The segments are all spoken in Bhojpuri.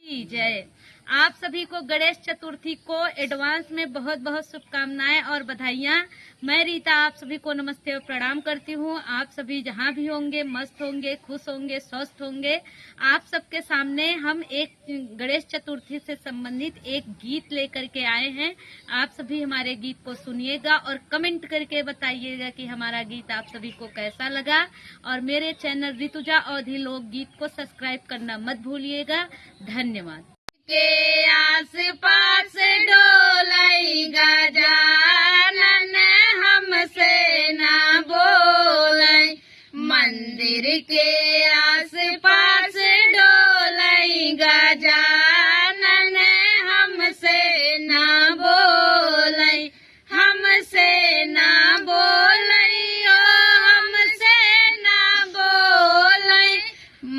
की जय। आप सभी को गणेश चतुर्थी को एडवांस में बहुत बहुत शुभकामनाएं और बधाइयां। मैं रीता आप सभी को नमस्ते और प्रणाम करती हूं। आप सभी जहां भी होंगे मस्त होंगे, खुश होंगे, स्वस्थ होंगे। आप सबके सामने हम एक गणेश चतुर्थी से संबंधित एक गीत लेकर के आए हैं। आप सभी हमारे गीत को सुनिएगा और कमेंट करके बताइएगा कि हमारा गीत आप सभी को कैसा लगा। और मेरे चैनल ऋतुजा अवधी लोकगीत को सब्सक्राइब करना मत भूलिएगा। धन्यवाद। के आस पास डोलाई गजानन हमसे ना बोलाई, मंदिर के आस पास डोलाई गजानन हमसे ना बोलाई, हमसे ना बोलाई ओ हमसे ना बोलाई,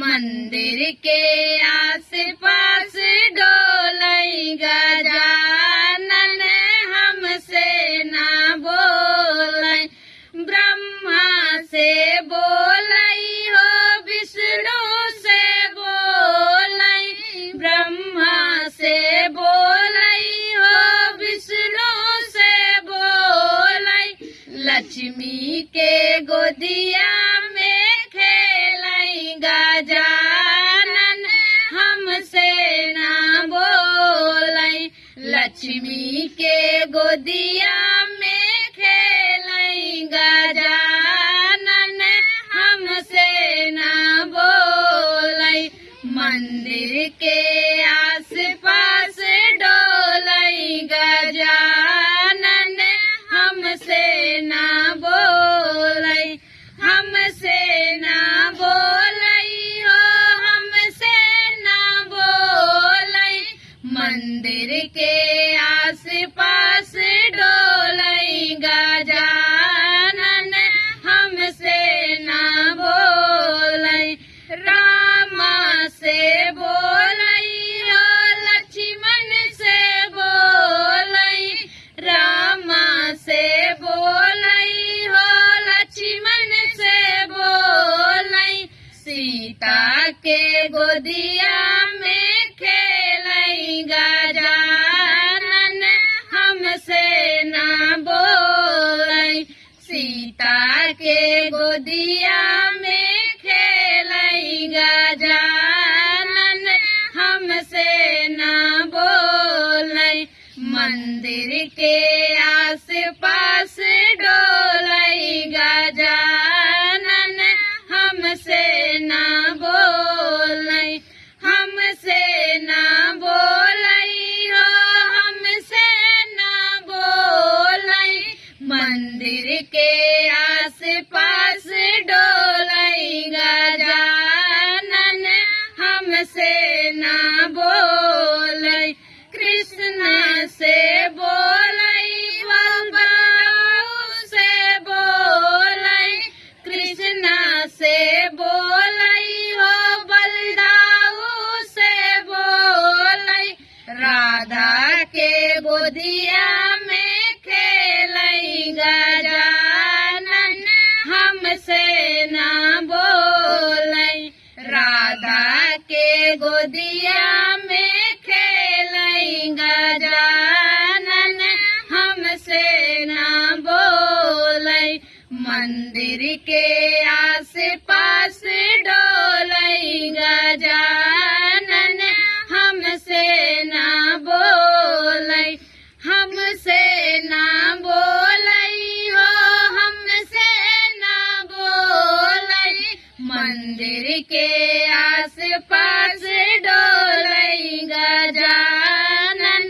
मंदिर के आस पास डोलाई गजानन हमसे ना बोलाई, ब्रह्मा से बोलाई हो विष्णु से बोलाई, ब्रह्मा से बोलाई हो विष्णु से बोलाई, लक्ष्मी के गोदिया में खेलाई गजानन हमसे ना बोलाई, लक्ष्मी के गोदिया में खेलाई गजानन हमसे ना बोलाई, मंदिर के आस पास डोलाई गजानन हमसे ना बोलाई, हमसे ना बोलाई हो हमसे ना बोलाई, मंदिर के आस पास डोलाई गजानन हमसे ना बोलाई, रामा से बोलाई हो लक्ष्मण से बोलाई, रामा से बोलाई हो लक्ष्मण से बोलाई, सीता के गोदिया में खेलाई गजानन हमसे ना बोलाई, सीता के गोदिया में खेलाई गजानन हमसे ना बोलाई, मंदिर के आस पास डोलाई गजानन हमसे ना बोलाई, हमसे ना बोलाई हो हमसे ना बोलाई, मंदिर के आस पास डोलाई गजानन हमसे ना बोलाई, कृष्ण से बोलाई बलराम से बोलाई, कृष्ण से बोलाई हो बलदाऊ से बोलाई, राधा के गोदिया में खेलाई गजानन हमसे ना बोलाई, राधा के गोदिया में खेलाई गजानन हमसे ना बोलाई, मंदिर के आस पास डोलाई गजानन हमसे ना बोलाई, हमसे ना बोलाई हो हमसे ना बोलाई, मंदिर के आस पास डोलाई गजानन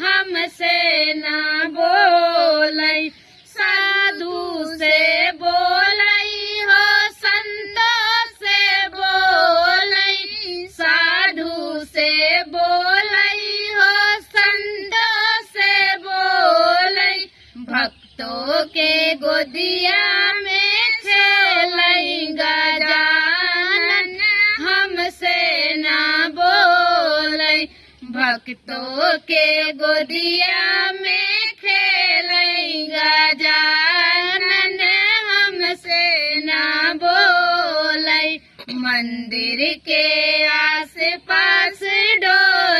हमसे ना बोलाई, साधु से बोलाई हो संतों से बोलाई, साधु से बोलाई हो संतों से बोलाई, भक्तों के गोदिया में खेलाई गजानन हमसे ना बोलाई, भक्तों के गोदिया में खेलाई गजानन हमसे ना बोलाई, मंदिर के आस पास डोलाई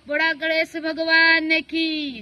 बोला गणेश भगवान की